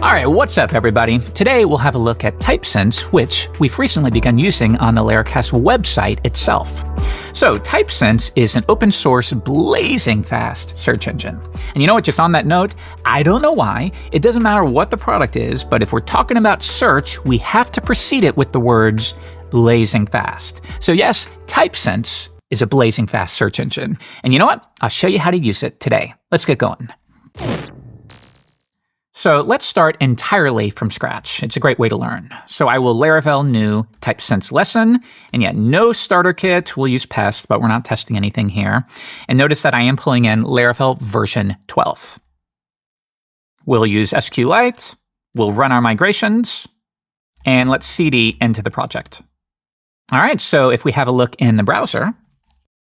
All right, what's up, everybody? Today, we'll have a look at Typesense, which we've recently begun using on the Laracast website itself. So Typesense is an open source, blazing fast search engine. And you know what, just on that note, I don't know why, it doesn't matter what the product is, but if we're talking about search, we have to precede it with the words blazing fast. So yes, Typesense is a blazing fast search engine. And you know what? I'll show you how to use it today. Let's get going. So let's start entirely from scratch. It's a great way to learn. So I will Laravel new Typesense lesson. And yet no starter kit. We'll use pest, but we're not testing anything here. And notice that I am pulling in Laravel version 12. We'll use MySQL LIKE. We'll run our migrations. And let's cd into the project. All right, so if we have a look in the browser,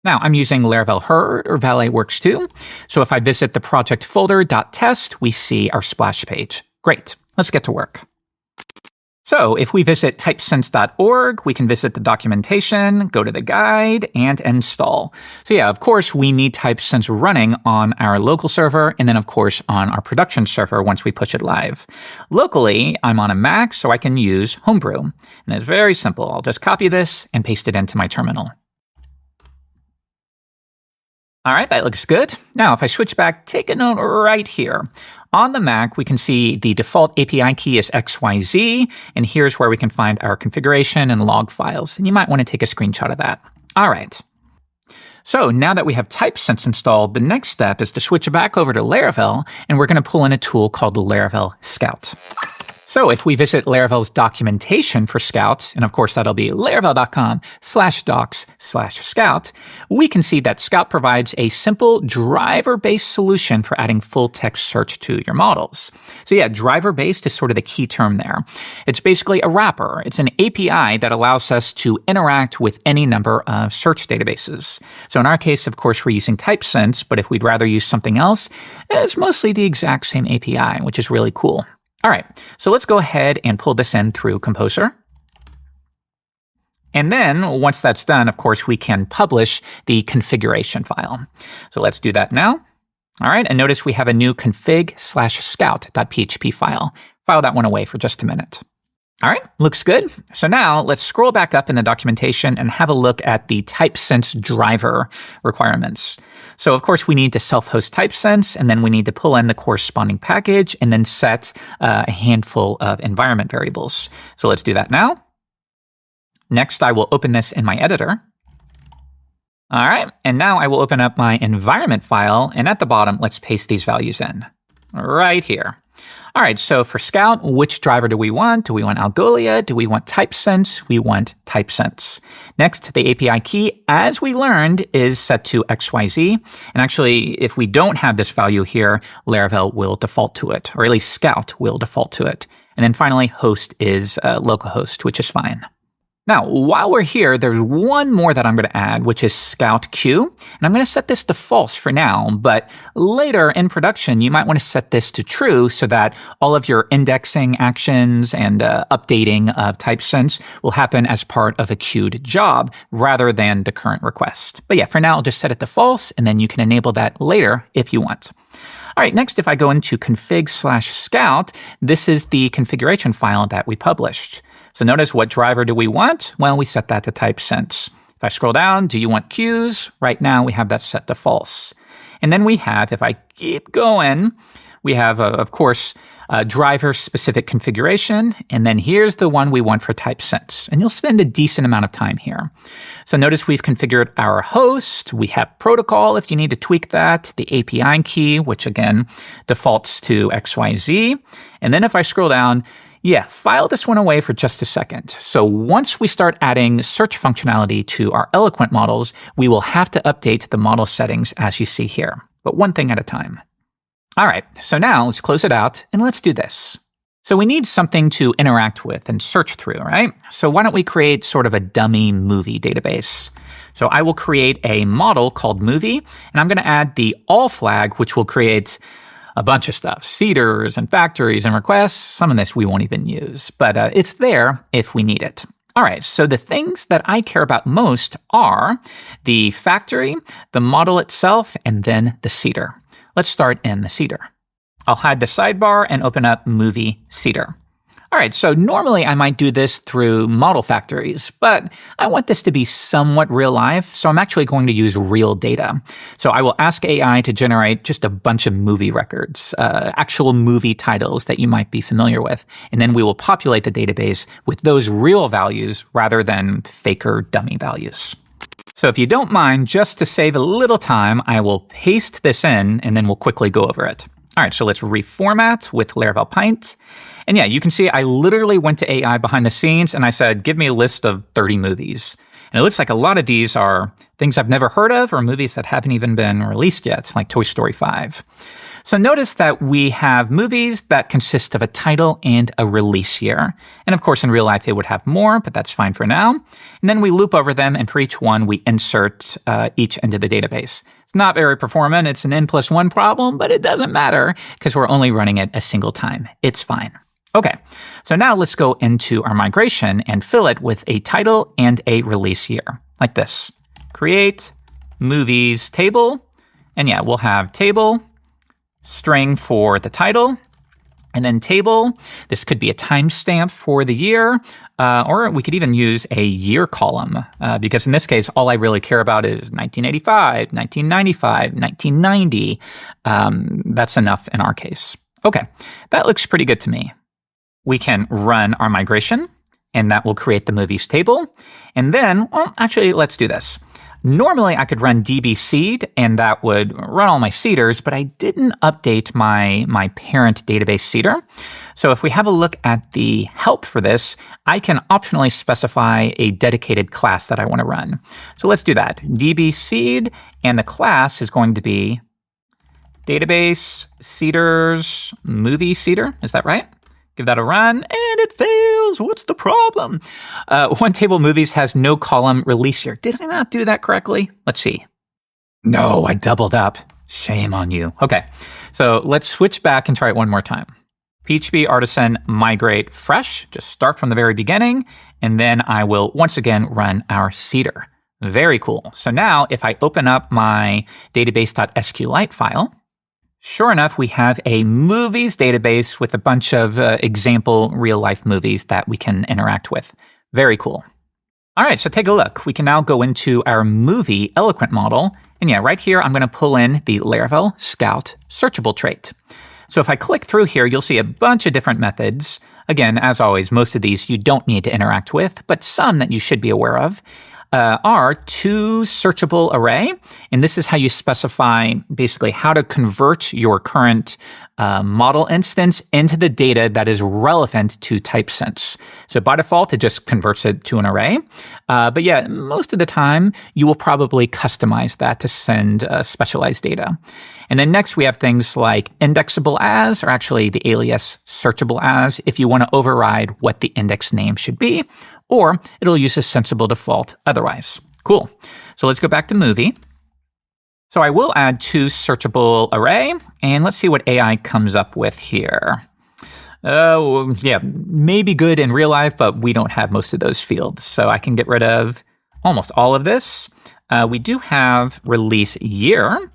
now I'm using Laravel Herd or Valet works too. So if I visit the project folder.test, we see our splash page. Great, let's get to work. So if we visit typesense.org, we can visit the documentation, go to the guide, and install. So yeah, of course, we need Typesense running on our local server, and then of course on our production server once we push it live. Locally, I'm on a Mac, so I can use Homebrew. And it's very simple. I'll just copy this and paste it into my terminal. All right, that looks good. Now, if I switch back, take a note right here. On the Mac, we can see the default API key is XYZ, and here's where we can find our configuration and log files. And you might want to take a screenshot of that. All right. So now that we have Typesense installed, the next step is to switch back over to Laravel, and we're going to pull in a tool called Laravel Scout. So if we visit Laravel's documentation for Scout, and of course that'll be laravel.com/docs/Scout, we can see that Scout provides a simple driver-based solution for adding full-text search to your models. So yeah, driver-based is sort of the key term there. It's basically a wrapper. It's an API that allows us to interact with any number of search databases. So in our case, of course, we're using Typesense, but if we'd rather use something else, it's mostly the exact same API, which is really cool. All right, so let's go ahead and pull this in through Composer. And then once that's done, of course, we can publish the configuration file. So let's do that now. All right, and notice we have a new config/scout.php file. File that one away for just a minute. All right, looks good. So now let's scroll back up in the documentation and have a look at the Typesense driver requirements. So of course, we need to self-host Typesense, and then we need to pull in the corresponding package and then set a handful of environment variables. So let's do that now. Next, I will open this in my editor. All right, and now I will open up my environment file, and at the bottom, let's paste these values in right here. All right, so for Scout, which driver do we want? Do we want Algolia? Do we want Typesense? We want Typesense. Next, the API key, as we learned, is set to XYZ. And actually, if we don't have this value here, Laravel will default to it, or at least Scout will default to it. And then finally, host is localhost, which is fine. Now, while we're here, there's one more that I'm going to add, which is Scout Q. And I'm going to set this to false for now, but later in production, you might want to set this to true so that all of your indexing actions and updating of Typesense will happen as part of a queued job rather than the current request. But yeah, for now, I'll just set it to false, and then you can enable that later if you want. All right, next, if I go into config/scout, this is the configuration file that we published. So notice, what driver do we want? Well, we set that to Typesense. If I scroll down, do you want queues? Right now, we have that set to false. And then we have, if I keep going, we have, of course, driver-specific configuration. And then here's the one we want for Typesense. And you'll spend a decent amount of time here. So notice we've configured our host. We have protocol if you need to tweak that. The API key, which again defaults to XYZ. And then if I scroll down, yeah, file this one away for just a second. So once we start adding search functionality to our Eloquent models, we will have to update the model settings as you see here, but one thing at a time. All right, so now let's close it out and let's do this. So we need something to interact with and search through, right? So why don't we create sort of a dummy movie database? So I will create a model called movie, and I'm going to add the all flag, which will create a bunch of stuff, seeders and factories and requests. Some of this we won't even use, but it's there if we need it. All right, so the things that I care about most are the factory, the model itself, and then the seeder. Let's start in the seeder. I'll hide the sidebar and open up Movie Seeder. All right, so normally I might do this through model factories, but I want this to be somewhat real life, so I'm actually going to use real data. So I will ask AI to generate just a bunch of movie records, actual movie titles that you might be familiar with, and then we will populate the database with those real values rather than fake or dummy values. So if you don't mind, just to save a little time, I will paste this in, and then we'll quickly go over it. All right, so let's reformat with Laravel Pint. And yeah, you can see I literally went to AI behind the scenes and I said, give me a list of 30 movies. And it looks like a lot of these are things I've never heard of or movies that haven't even been released yet, like Toy Story 5. So notice that we have movies that consist of a title and a release year. And of course, in real life, they would have more, but that's fine for now. And then we loop over them, and for each one, we insert each into the database. It's not very performant. It's an N+1 problem, but it doesn't matter because we're only running it a single time. It's fine. Okay, so now let's go into our migration and fill it with a title and a release year, like this. Create movies table, and yeah, we'll have table, string for the title, and then table. This could be a timestamp for the year, or we could even use a year column, because in this case, all I really care about is 1985, 1995, 1990. That's enough in our case. Okay, that looks pretty good to me. We can run our migration, and that will create the movies table. And then, well, actually, let's do this. Normally, I could run db seed, and that would run all my seeders, but I didn't update my parent database seeder. So if we have a look at the help for this, I can optionally specify a dedicated class that I want to run. So let's do that. db seed, and the class is going to be database seeders movie seeder. Is that right? Give that a run, and it fails. What's the problem? One table movies has no column release year. Did I not do that correctly? Let's see. No, I doubled up. Shame on you. Okay, so let's switch back and try it one more time. PHP Artisan migrate fresh. Just start from the very beginning, and then I will once again run our seeder. Very cool. So now if I open up my database.sqlite file, sure enough, we have a movies database with a bunch of example real-life movies that we can interact with. Very cool. All right, so take a look. We can now go into our movie eloquent model. And yeah, right here, I'm going to pull in the Laravel Scout searchable trait. So if I click through here, you'll see a bunch of different methods. Again, as always, most of these you don't need to interact with, but some that you should be aware of are toSearchable and this is how you specify basically how to convert your current model instance into the data that is relevant to Typesense. So by default, it just converts it to an array. But yeah, most of the time, you will probably customize that to send specialized data. And then next, we have things like indexable as, or actually the alias searchable as, if you want to override what the index name should be, or it'll use a sensible default otherwise. Cool. So let's go back to movie. So I will add toSearchable, and let's see what AI comes up with here. Oh, yeah, maybe good in real life, but we don't have most of those fields. So I can get rid of almost all of this. We do have release year.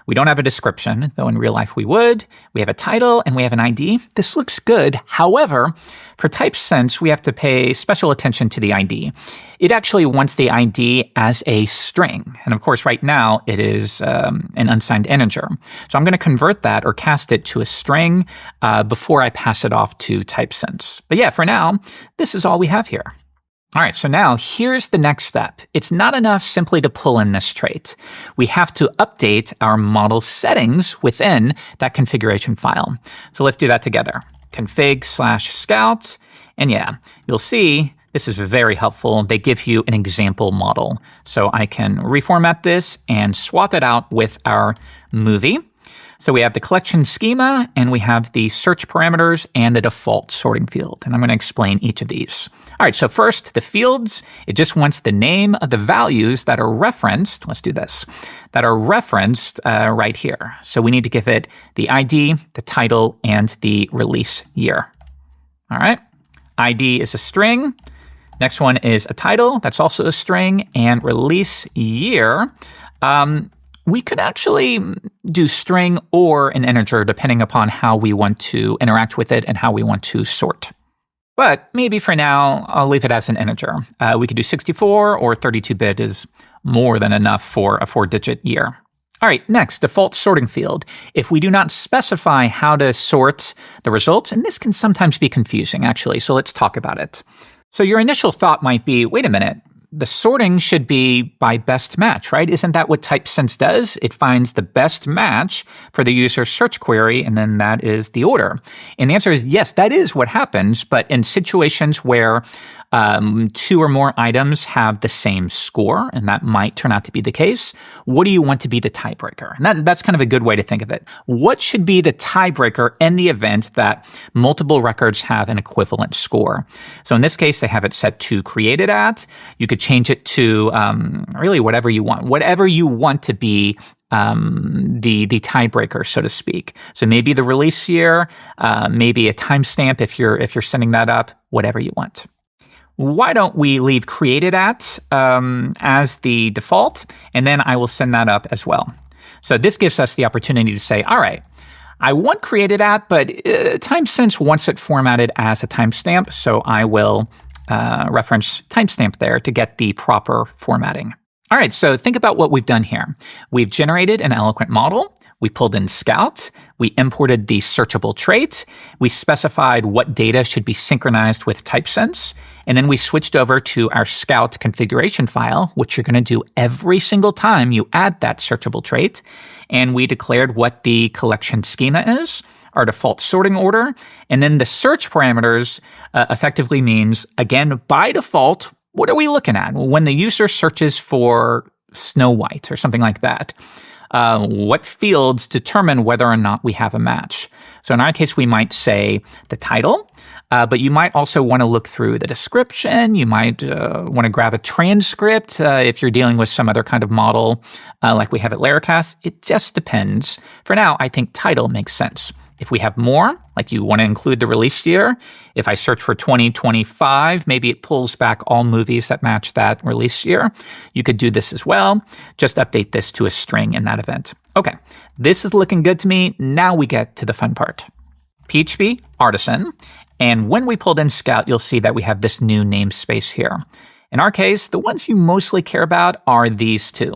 We don't have a description, though in real life we would. We have a title and we have an ID. This looks good. However, for Typesense, we have to pay special attention to the ID. It actually wants the ID as a string. And of course, right now it is an unsigned integer. So I'm going to convert that or cast it to a string before I pass it off to Typesense. But yeah, for now, this is all we have here. All right, so now here's the next step. It's not enough simply to pull in this trait. We have to update our model settings within that configuration file. So let's do that together. Config/scout. And yeah, you'll see this is very helpful. They give you an example model. So I can reformat this and swap it out with our movie. So we have the collection schema, and we have the search parameters and the default sorting field. And I'm going to explain each of these. All right, so first, the fields, it just wants the name of the values that are referenced. Let's do this. That are referenced right here. So we need to give it the ID, the title, and the release year. All right, ID is a string. Next one is a title. That's also a string. And release year. We could actually do string or an integer depending upon how we want to interact with it and how we want to sort. But maybe for now, I'll leave it as an integer. We could do 64 or 32-bit is more than enough for a 4-digit year. All right, next, default sorting field. If we do not specify how to sort the results, and this can sometimes be confusing, actually, so let's talk about it. So your initial thought might be, wait a minute, the sorting should be by best match, right? Isn't that what Typesense does? It finds the best match for the user's search query, and then that is the order. And the answer is yes, that is what happens, but in situations where 2 or more items have the same score, and that might turn out to be the case, what do you want to be the tiebreaker? And that's kind of a good way to think of it. What should be the tiebreaker in the event that multiple records have an equivalent score? So in this case, they have it set to created at. You could change it to really whatever you want. Whatever you want to be the tiebreaker, so to speak. So maybe the release year, maybe a timestamp if you're setting that up, whatever you want. Why don't we leave created at as the default, and then I will send that up as well. So this gives us the opportunity to say, all right, I want created at, but Typesense wants it formatted as a timestamp, so I will reference timestamp there to get the proper formatting. All right, so think about what we've done here. We've generated an eloquent model. We pulled in Scout. We imported the searchable trait. We specified what data should be synchronized with Typesense. And then we switched over to our Scout configuration file, which you're going to do every single time you add that searchable trait. And we declared what the collection schema is, our default sorting order. And then the search parameters effectively means, again, by default, what are we looking at? Well, when the user searches for Snow White or something like that, what fields determine whether or not we have a match? So in our case, we might say the title, but you might also want to look through the description. You might want to grab a transcript if you're dealing with some other kind of model like we have at Laracasts. It just depends. For now, I think title makes sense. If we have more, like you want to include the release year, if I search for 2025, maybe it pulls back all movies that match that release year. You could do this as well. Just update this to a string in that event. Okay, this is looking good to me. Now we get to the fun part. PHP Artisan. And when we pulled in Scout, you'll see that we have this new namespace here. In our case, the ones you mostly care about are these two.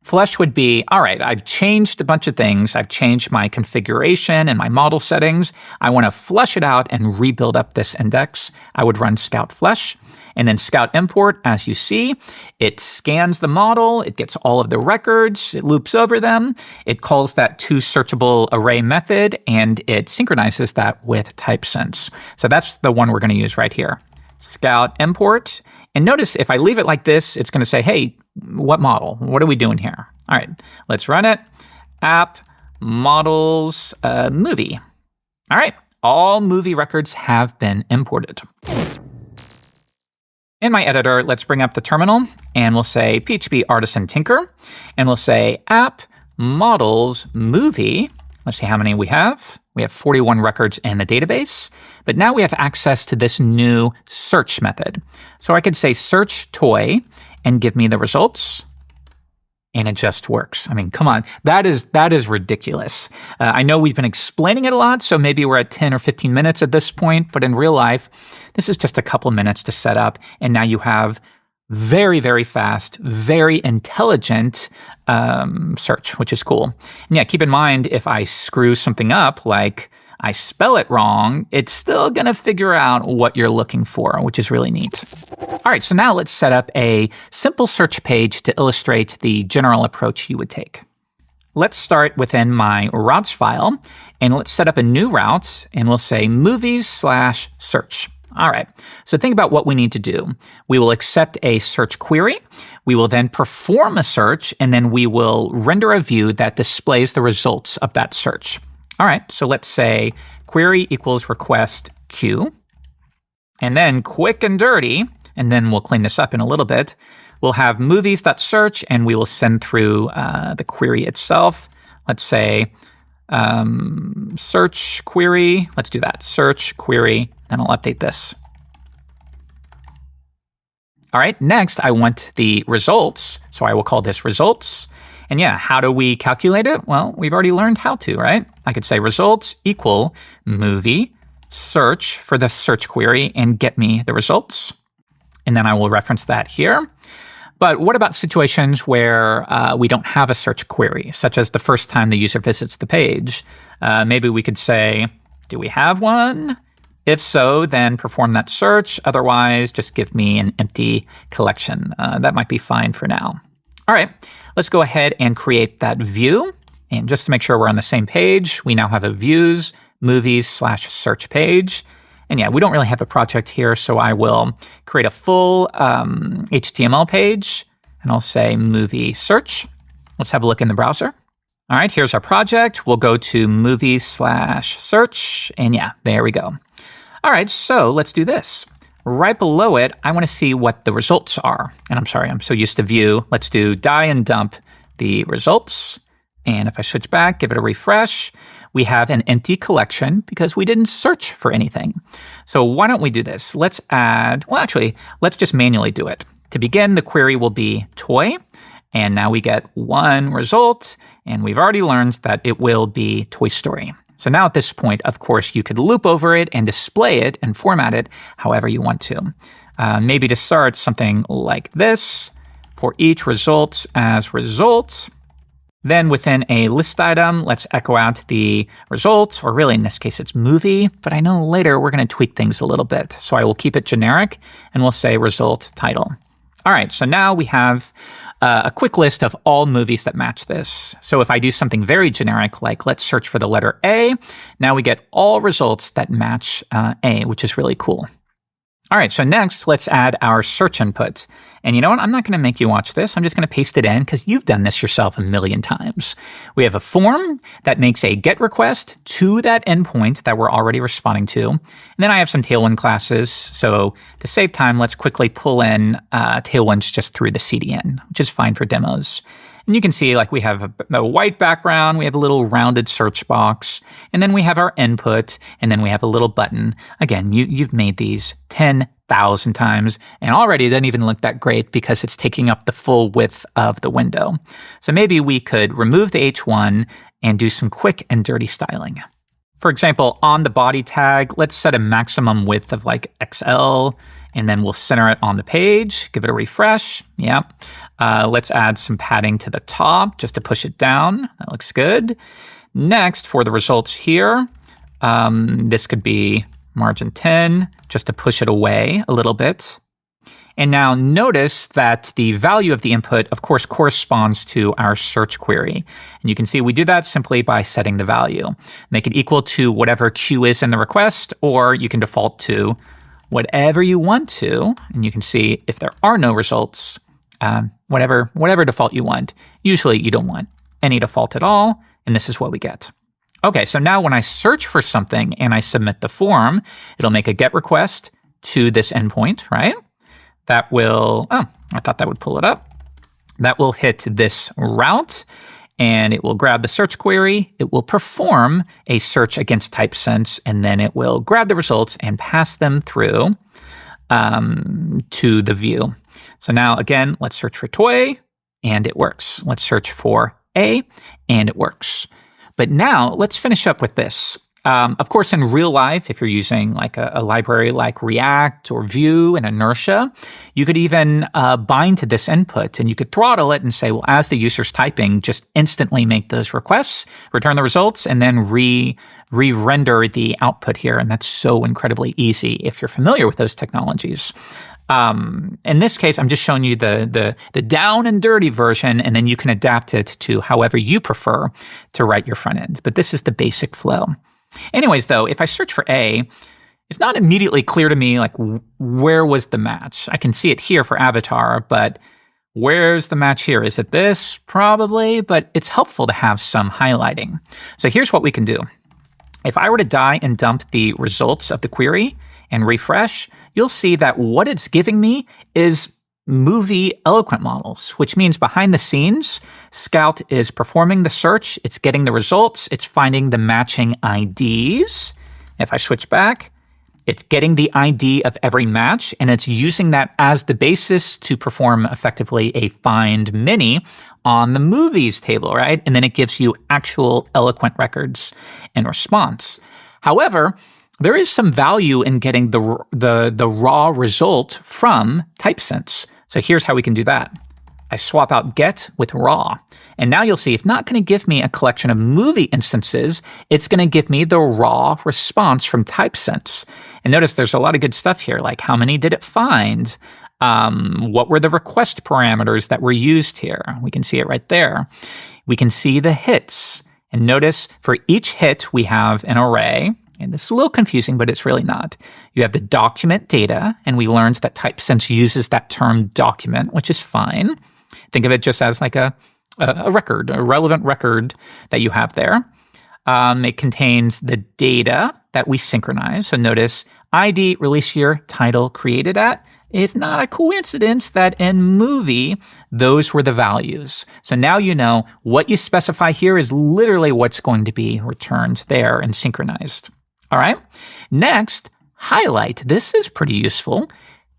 Flush would be, all right, I've changed a bunch of things. I've changed my configuration and my model settings. I want to flush it out and rebuild up this index. I would run Scout flush. And then Scout import, as you see, it scans the model. It gets all of the records. It loops over them. It calls that toSearchable array method, and it synchronizes that with Typesense. So that's the one we're going to use right here. Scout import. And notice if I leave it like this, it's going to say, hey, what model? What are we doing here? All right, let's run it. App models movie. All right, all movie records have been imported. In my editor, let's bring up the terminal, and we'll say PHP Artisan Tinker, and we'll say app models movie. Let's see how many we have. We have 41 records in the database, but now we have access to this new search method. So I could say search toy and give me the results, and it just works. I mean, come on, that is ridiculous. I know we've been explaining it a lot, so maybe we're at 10 or 15 minutes at this point, but in real life, this is just a couple minutes to set up, and now you have very, very fast, very intelligent search, which is cool. And yeah, keep in mind, if I screw something up, like I spell it wrong, it's still going to figure out what you're looking for, which is really neat. All right, so now let's set up a simple search page to illustrate the general approach you would take. Let's start within my routes file, and let's set up a new route, and we'll say movies/search. All right, so think about what we need to do. We will accept a search query. We will then perform a search, and then we will render a view that displays the results of that search. All right, so let's say query equals request Q. And then quick and dirty, and then we'll clean this up in a little bit, we'll have movies.search, and we will send through the query itself. Let's say search query. Let's do that. Search query, and I'll update this. All right, next I want the results. So I will call this results. And yeah, how do we calculate it? Well, we've already learned how to, right? I could say results equal movie search for the search query and get me the results. And then I will reference that here. But what about situations where we don't have a search query, such as the first time the user visits the page? Maybe we could say, do we have one? If so, then perform that search. Otherwise, just give me an empty collection. That might be fine for now. All right, let's go ahead and create that view. And just to make sure we're on the same page, we now have a views, movies/search page. And yeah, we don't really have a project here, so I will create a full HTML page, and I'll say movie search. Let's have a look in the browser. All right, here's our project. We'll go to movies/search, and yeah, there we go. All right, so let's do this. Right below it, I want to see what the results are. And I'm sorry, I'm so used to view. Let's do die and dump the results. And if I switch back, give it a refresh, we have an empty collection because we didn't search for anything. So why don't we do this? Let's add, well, actually, let's just manually do it. To begin, the query will be toy. And now we get one result. And we've already learned that it will be Toy Story. So now at this point, of course, you could loop over it and display it and format it however you want to. Maybe to start something like this, for each results as results. Then within a list item, let's echo out the results, or really in this case, it's movie. But I know later we're going to tweak things a little bit. So I will keep it generic and we'll say result title. All right, so now we have a quick list of all movies that match this. So if I do something very generic, like let's search for the letter A, now we get all results that match A, which is really cool. All right, so next, let's add our search input. And you know what? I'm not going to make you watch this. I'm just going to paste it in because you've done this yourself a million times. We have a form that makes a GET request to that endpoint that we're already responding to. And then I have some Tailwind classes. So to save time, let's quickly pull in Tailwinds just through the CDN, which is fine for demos. And you can see like we have a white background, we have a little rounded search box, and then we have our input, and then we have a little button. Again, you've made these 10,000 times, and already it doesn't even look that great because it's taking up the full width of the window. So maybe we could remove the H1 and do some quick and dirty styling. For example, on the body tag, let's set a maximum width of like XL, and then we'll center it on the page, give it a refresh. Yeah. Let's add some padding to the top just to push it down. That looks good. Next, for the results here, this could be margin 10, just to push it away a little bit. And now notice that the value of the input, of course, corresponds to our search query. And you can see we do that simply by setting the value. Make it equal to whatever Q is in the request, or you can default to whatever you want to. And you can see if there are no results, whatever default you want. Usually you don't want any default at all, and this is what we get. Okay, so now when I search for something and I submit the form, it'll make a GET request to this endpoint, right? That will, I thought that would pull it up. That will hit this route, and it will grab the search query. It will perform a search against Typesense, and then it will grab the results and pass them through to the view. So now, again, let's search for toy, and it works. Let's search for A, and it works. But now let's finish up with this. Of course, in real life, if you're using like a library like React or Vue and Inertia, you could even bind to this input, and you could throttle it and say, well, as the user's typing, just instantly make those requests, return the results, and then re-render the output here. And that's so incredibly easy if you're familiar with those technologies. In this case, I'm just showing you the down and dirty version, and then you can adapt it to however you prefer to write your front end. But this is the basic flow. Anyways, though, if I search for A, it's not immediately clear to me, like, where was the match? I can see it here for avatar, but where's the match here? Is it this? Probably, but it's helpful to have some highlighting. So here's what we can do. If I were to die and dump the results of the query and refresh, you'll see that what it's giving me is movie eloquent models, which means behind the scenes, Scout is performing the search, it's getting the results, it's finding the matching IDs. If I switch back, it's getting the ID of every match, and it's using that as the basis to perform effectively a find many on the movies table, right? And then it gives you actual eloquent records in response. However, there is some value in getting the raw result from Typesense. So here's how we can do that. I swap out get with raw. And now you'll see it's not going to give me a collection of movie instances. It's going to give me the raw response from Typesense. And notice there's a lot of good stuff here, like how many did it find? What were the request parameters that were used here? We can see it right there. We can see the hits. And notice for each hit, we have an array. And this is a little confusing, but it's really not. You have the document data, and we learned that Typesense uses that term document, which is fine. Think of it just as like a record, a relevant record that you have there. It contains the data that we synchronize. So notice ID, release year, title, created at. It's not a coincidence that in movie, those were the values. So now you know what you specify here is literally what's going to be returned there and synchronized. All right. Next, highlight. This is pretty useful.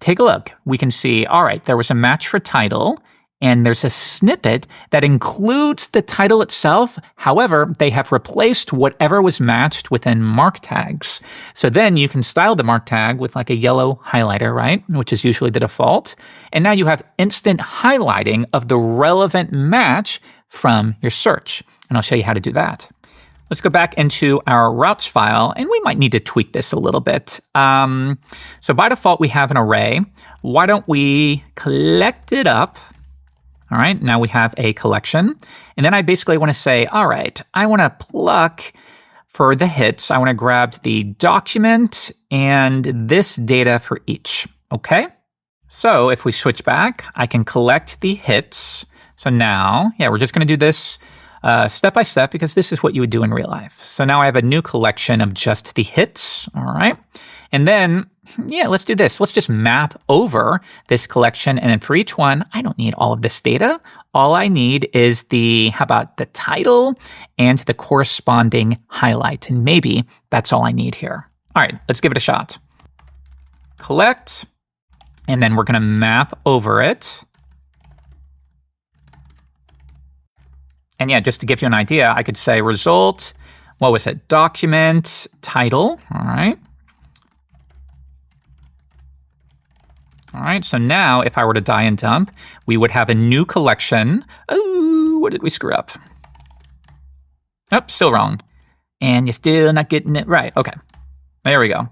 Take a look. We can see, all right, there was a match for title, and there's a snippet that includes the title itself. However, they have replaced whatever was matched within mark tags. So then you can style the mark tag with like a yellow highlighter, right? Which is usually the default. And now you have instant highlighting of the relevant match from your search. And I'll show you how to do that. Let's go back into our routes file, and we might need to tweak this a little bit. So by default, we have an array. Why don't we collect it up? All right, now we have a collection. And then I basically want to say, all right, I want to pluck for the hits. I want to grab the document and this data for each. Okay, so if we switch back, I can collect the hits. So now, yeah, we're just going to do this step by step because this is what you would do in real life. So now I have a new collection of just the hits. All right. And then, yeah, let's do this. Let's just map over this collection. And then for each one, I don't need all of this data. All I need is how about the title and the corresponding highlight? And maybe that's all I need here. All right, let's give it a shot. Collect, and then we're going to map over it. And yeah, just to give you an idea, I could say result, what was it? Document, title, all right. All right, so now if I were to die and dump, we would have a new collection. Oh, what did we screw up? Oh, still wrong. And you're still not getting it right. Okay, there we go.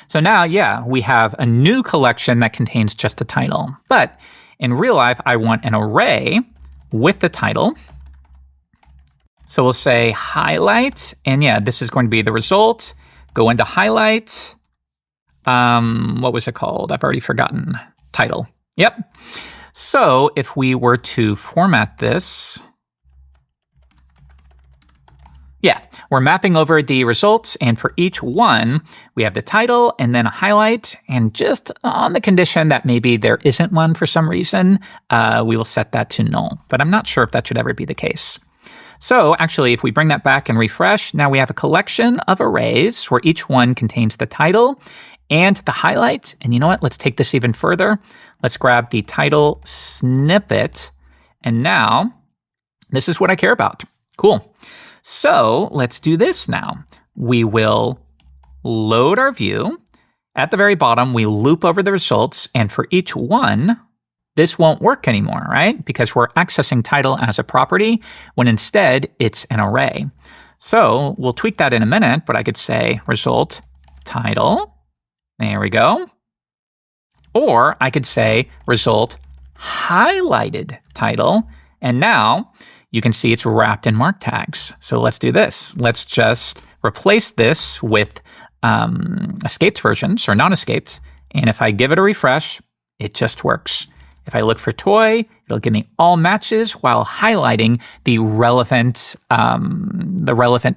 So now, yeah, we have a new collection that contains just the title. But in real life, I want an array with the title. So we'll say highlight, and yeah, this is going to be the result. Go into highlight. What was it called? I've already forgotten. Title. Yep. So if we were to format this, yeah, we're mapping over the results, and for each one, we have the title and then a highlight, and just on the condition that maybe there isn't one for some reason, we will set that to null. But I'm not sure if that should ever be the case. So actually, if we bring that back and refresh, now we have a collection of arrays where each one contains the title and the highlight. And you know what? Let's take this even further. Let's grab the title snippet. And now this is what I care about. Cool. So let's do this now. We will load our view. At the very bottom, we loop over the results. And for each one, this won't work anymore, right? Because we're accessing title as a property when instead it's an array. So we'll tweak that in a minute, but I could say result title. There we go. Or I could say result highlighted title. And now you can see it's wrapped in mark tags. So let's do this. Let's just replace this with escaped versions or non-escaped. And if I give it a refresh, it just works. If I look for toy, it'll give me all matches while highlighting the relevant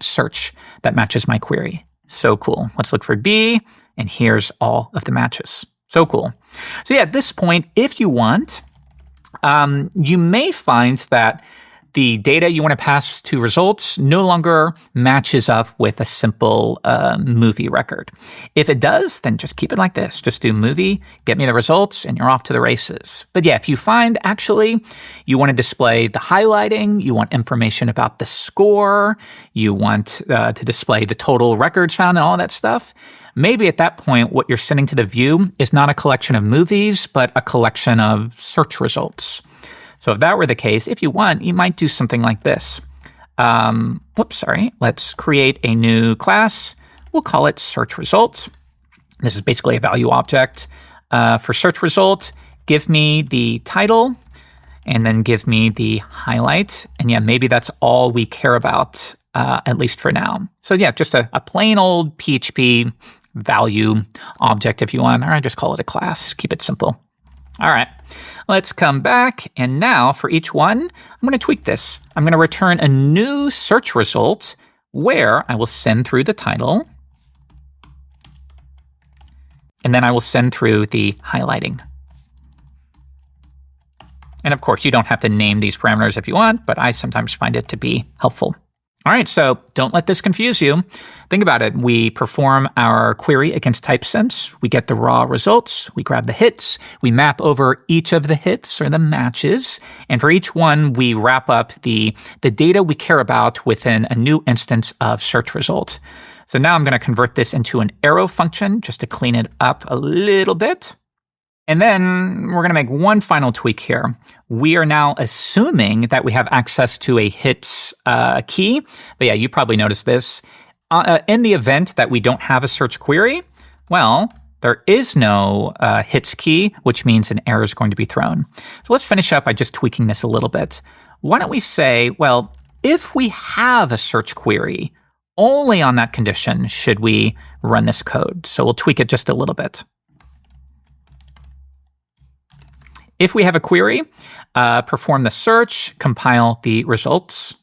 search that matches my query. So cool. Let's look for B, and here's all of the matches. So cool. So yeah, at this point, if you want, you may find that the data you want to pass to results no longer matches up with a simple movie record. If it does, then just keep it like this. Just do movie, get me the results, and you're off to the races. But yeah, if you find actually you want to display the highlighting, you want information about the score, you want to display the total records found and all that stuff, maybe at that point, what you're sending to the view is not a collection of movies, but a collection of search results. So if that were the case, if you want, you might do something like this. Let's create a new class. We'll call it search results. This is basically a value object. For search result, give me the title and then give me the highlight. And yeah, maybe that's all we care about, at least for now. So yeah, just a plain old PHP value object if you want, or I just call it a class. Keep it simple. All right, let's come back. And now for each one, I'm going to tweak this. I'm going to return a new search result where I will send through the title. And then I will send through the highlighting. And of course, you don't have to name these parameters if you want, but I sometimes find it to be helpful. All right, so don't let this confuse you. Think about it. We perform our query against Typesense. We get the raw results. We grab the hits. We map over each of the hits or the matches. And for each one, we wrap up the data we care about within a new instance of search result. So now I'm going to convert this into an arrow function just to clean it up a little bit. And then we're going to make one final tweak here. We are now assuming that we have access to a hits key. But yeah, you probably noticed this. In the event that we don't have a search query, well, there is no hits key, which means an error is going to be thrown. So let's finish up by just tweaking this a little bit. Why don't we say, well, if we have a search query, only on that condition should we run this code. So we'll tweak it just a little bit. If we have a query, perform the search, compile the results,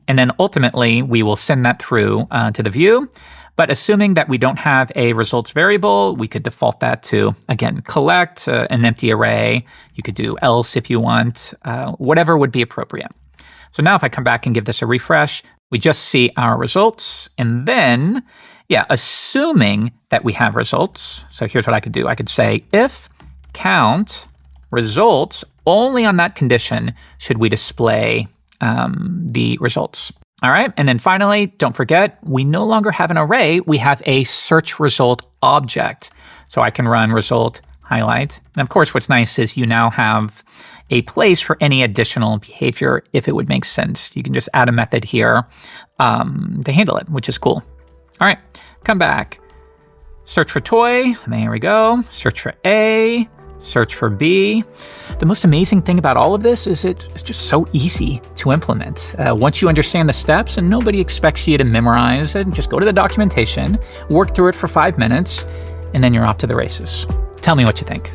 and then ultimately we will send that through to the view. But assuming that we don't have a results variable, we could default that to, again, collect an empty array. You could do else if you want, whatever would be appropriate. So now if I come back and give this a refresh, we just see our results. And then, yeah, assuming that we have results. So here's what I could do. I could say if count results, only on that condition should we display the results. All right. And then finally, don't forget, we no longer have an array. We have a search result object. So I can run result highlight. And of course, what's nice is you now have a place for any additional behavior if it would make sense. You can just add a method here to handle it, which is cool. All right. Come back. Search for toy. There we go. Search for A. Search for B. The most amazing thing about all of this is it's just so easy to implement. Once you understand the steps, and nobody expects you to memorize it, just go to the documentation, work through it for 5 minutes, and then you're off to the races. Tell me what you think.